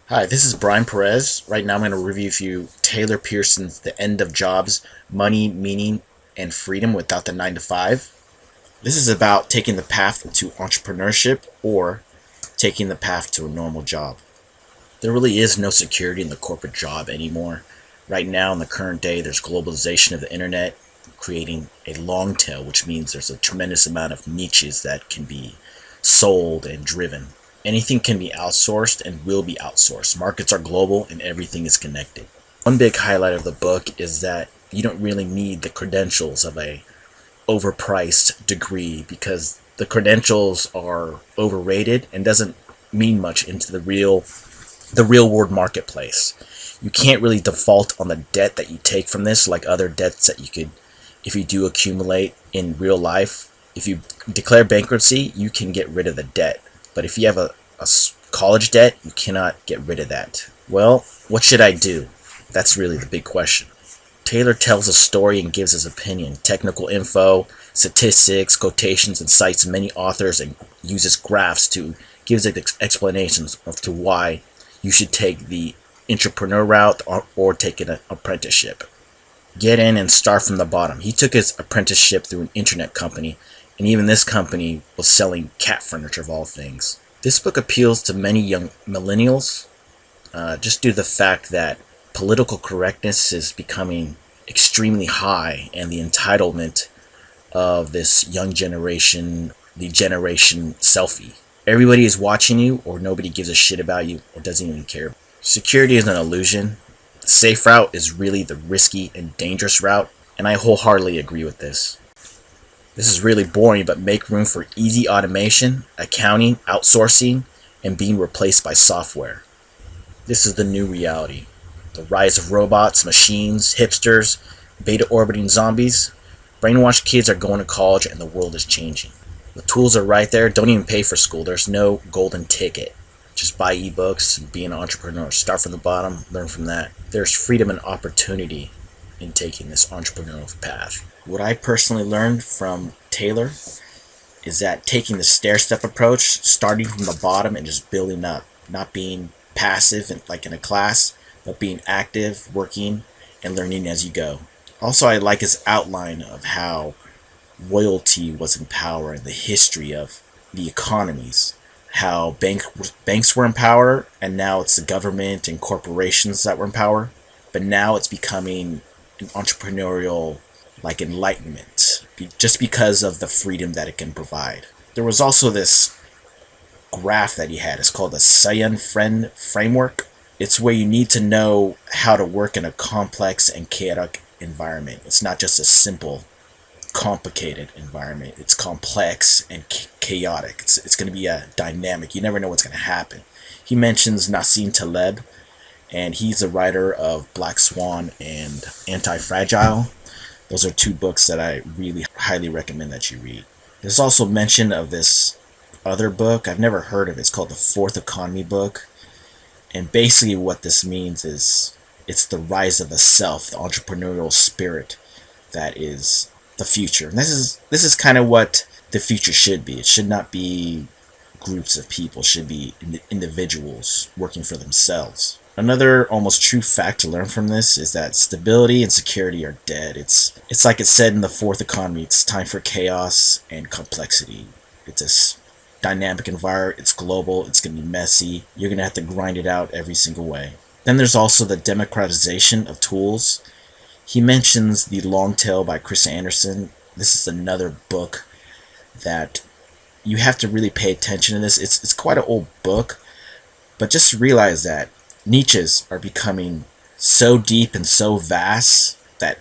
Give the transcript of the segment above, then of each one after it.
Hi, this is Brian Perez. Right now I'm going to review for you Taylor Pearson's The End of Jobs, Money, Meaning, and Freedom Without the 9 to 5. This is about taking the path to entrepreneurship or taking the path to a normal job. There really is no security in the corporate job anymore. Right now, in the current day, there's globalization of the internet, creating a long tail, which means there's a tremendous amount of niches that can be sold and driven. Anything can be outsourced and will be outsourced. Markets are global and everything is connected. One big highlight of the book is that you don't really need the credentials of a overpriced degree because the credentials are overrated and doesn't mean much into the real world marketplace. You can't really default on the debt that you take from this like other debts that you could, if you do accumulate in real life. If you declare bankruptcy, you can get rid of the debt. But if you have a college debt, you cannot get rid of that. Well, what should I do? That's really the big question. Taylor tells a story and gives his opinion, technical info, statistics, quotations, and cites many authors and uses graphs to give explanations of to why you should take the entrepreneur route or take an apprenticeship. Get in and start from the bottom. He took his apprenticeship through an internet company, and even this company was selling cat furniture of all things. This book appeals to many young millennials just due to the fact that political correctness is becoming extremely high, and the entitlement of this young generation, the generation selfie. Everybody is watching you, or nobody gives a shit about you, or doesn't even care. Security is an illusion. The safe route is really the risky and dangerous route, and I wholeheartedly agree with this. This is really boring, but make room for easy automation, accounting, outsourcing, and being replaced by software. This is the new reality. The rise of robots, machines, hipsters, beta orbiting zombies. Brainwashed kids are going to college and the world is changing. The tools are right there. Don't even pay for school. There's no golden ticket. Just buy ebooks and be an entrepreneur. Start from the bottom, learn from that. There's freedom and opportunity in taking this entrepreneurial path. What I personally learned from Taylor is that taking the stair-step approach, starting from the bottom and just building up, not being passive and like in a class, but being active, working, and learning as you go. Also, I like his outline of how royalty was in power and the history of the economies, how banks were in power, and now it's the government and corporations that were in power, but now it's becoming an entrepreneurial like enlightenment just because of the freedom that it can provide. There was also this graph that he had. It's called the Saiyan friend framework. It's where you need to know how to work in a complex and chaotic environment. It's not just a simple, complicated environment. It's complex and chaotic. It's going to be a dynamic. You never know what's going to happen. He mentions Nassim Taleb, and he's a writer of Black Swan and Anti-Fragile. Those are two books that I really highly recommend that you read. There's also mention of this other book. I've never heard of it. It's called the Fourth Economy book. And basically what this means is it's the rise of the self, the entrepreneurial spirit that is the future. And this is kind of what the future should be. It should not be groups of people. It should be individuals working for themselves. Another almost true fact to learn from this is that stability and security are dead. It's like it said in the Fourth Economy. It's time for chaos and complexity. It's a dynamic environment. It's global. It's going to be messy. You're going to have to grind it out every single way. Then there's also the democratization of tools. He mentions The Long Tail by Chris Anderson. This is another book that you have to really pay attention to this. It's quite an old book, but just realize that niches are becoming so deep and so vast that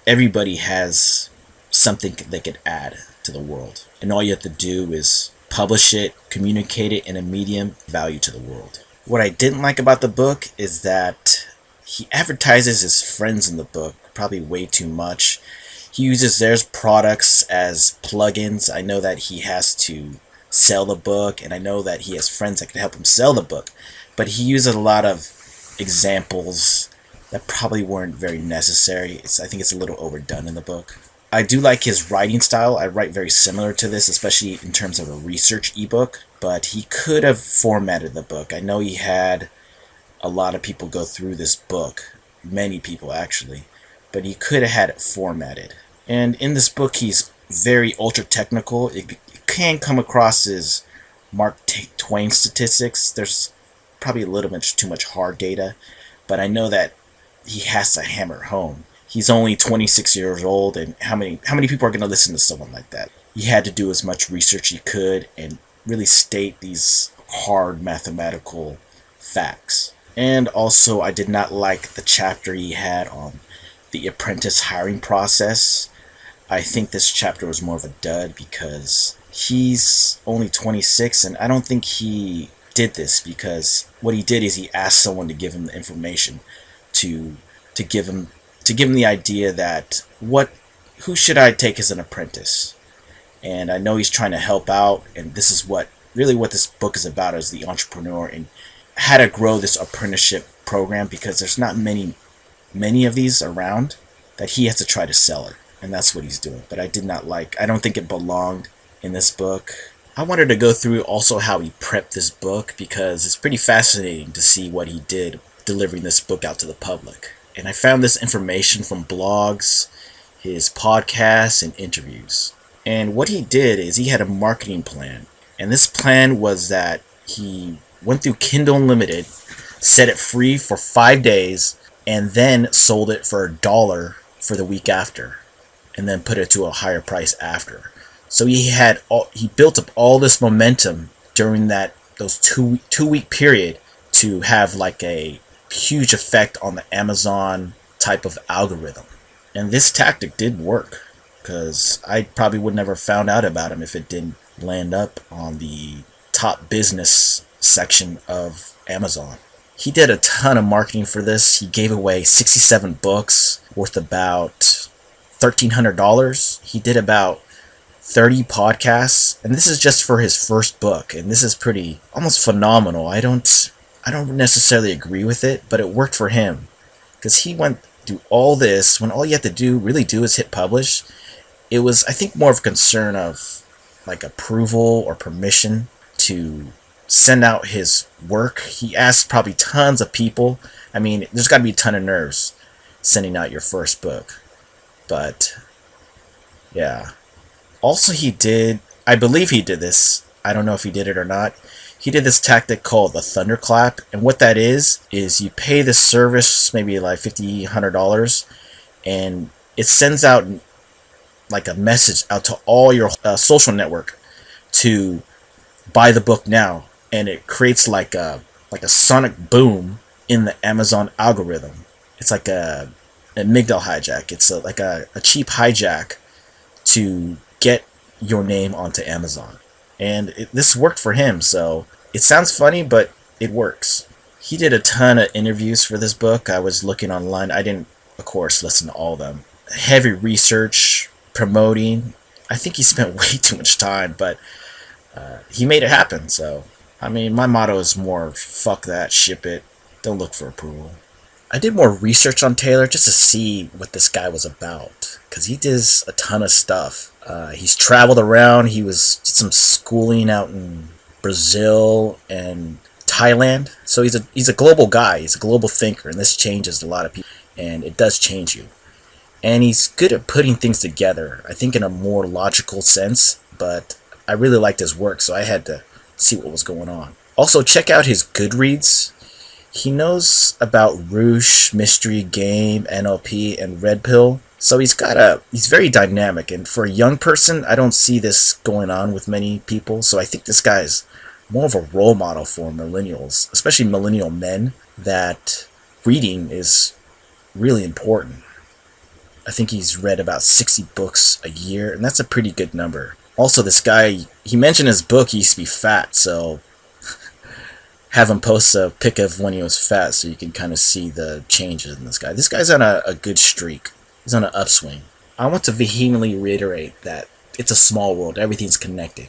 everybody has something they could add to the world. And all you have to do is publish it, communicate it in a medium, value to the world. What I didn't like about the book is that he advertises his friends in the book probably way too much. He uses their products as plugins. I know that he has to sell the book, and I know that he has friends that can help him sell the book, but he uses a lot of examples that probably weren't very necessary. I think it's a little overdone in the book. I do like his writing style. I write very similar to this, especially in terms of a research ebook, but he could have formatted the book. I know he had a lot of people go through this book, many people actually, but he could have had it formatted. And in this book, he's very ultra technical. It can come across as Mark Twain statistics. There's probably a little bit too much hard data, but I know that he has to hammer it home. He's only 26 years old, and how many people are going to listen to someone like that? He had to do as much research he could and really state these hard mathematical facts. And also, I did not like the chapter he had on the apprentice hiring process. I think this chapter was more of a dud because he's only 26, and I don't think he did this because what he did is he asked someone to give him the information to to give him the idea that who should I take as an apprentice. And I know he's trying to help out, and this is what this book is about, is the entrepreneur and how to grow this apprenticeship program, because there's not many of these around, that he has to try to sell it, and that's what he's doing. But I don't think it belonged in this book. I wanted to go through also how he prepped this book, because it's pretty fascinating to see what he did delivering this book out to the public. And I found this information from blogs, his podcasts, and interviews. And what he did is he had a marketing plan. And this plan was that he went through Kindle Unlimited, set it free for 5 days, and then sold it for $1 for the week after, and then put it to a higher price after. So he built up all this momentum during those two week period to have like a huge effect on the Amazon type of algorithm. And this tactic did work, because I probably would never found out about him if it didn't land up on the top business section of Amazon. He did a ton of marketing for this. He gave away 67 books worth about $1,300. He did about 30 podcasts, and this is just for his first book, and this is pretty almost phenomenal. I don't necessarily agree with it, but it worked for him, because he went through all this when all you have to really do is hit publish. It was, I think, more of a concern of like approval or permission to send out his work. He asked probably tons of people. I mean, there's got to be a ton of nerves sending out your first book. But yeah. Also, I believe he did this. I don't know if he did it or not. He did this tactic called the thunderclap. And what that is you pay the service maybe like $50, $100, and it sends out like a message out to all your social network to buy the book now, and it creates like a sonic boom in the Amazon algorithm. It's like an amygdala hijack. It's like a cheap hijack to get your name onto Amazon, and this worked for him. So it sounds funny, but it works. He did a ton of interviews for this book. I was looking online. I didn't, of course, listen to all of them. Heavy research, promoting. I think he spent way too much time, but he made it happen. So, I mean, my motto is more, fuck that, ship it, don't look for approval. I did more research on Taylor just to see what this guy was about, because he does a ton of stuff. He's traveled around. Did some schooling out in Brazil and Thailand. So he's a global guy. He's a global thinker, and this changes a lot of people, and it does change you. And he's good at putting things together, I think in a more logical sense, but I really liked his work, so I had to see what was going on. Also, check out his Goodreads. He knows about Roosh, Mystery Game, NLP, and Red Pill. So he's very dynamic, and for a young person, I don't see this going on with many people, so I think this guy's more of a role model for millennials, especially millennial men, that reading is really important. I think he's read about 60 books a year, and that's a pretty good number. Also, this guy, he mentioned his book, he used to be fat, so have him post a pic of when he was fat so you can kind of see the changes in this guy. This guy's on a good streak. He's on an upswing. I want to vehemently reiterate that it's a small world. Everything's connected.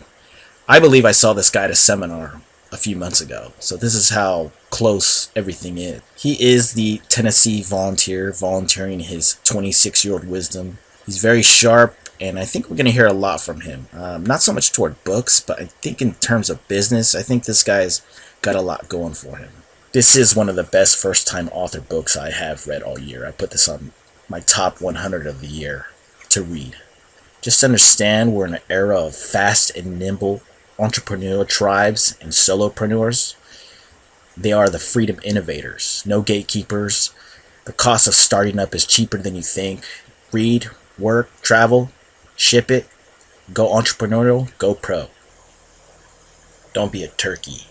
I believe I saw this guy at a seminar a few months ago, so this is how close everything is. He is the Tennessee volunteer, volunteering his 26-year-old wisdom. He's very sharp, and I think we're going to hear a lot from him. Not so much toward books, but I think in terms of business, I think this guy's got a lot going for him. This is one of the best first time author books I have read all year. I put this on my top 100 of the year to read. Just understand we're in an era of fast and nimble entrepreneurial tribes and solopreneurs. They are the freedom innovators, no gatekeepers. The cost of starting up is cheaper than you think. Read, work, travel, ship it, go entrepreneurial, go pro. Don't be a turkey.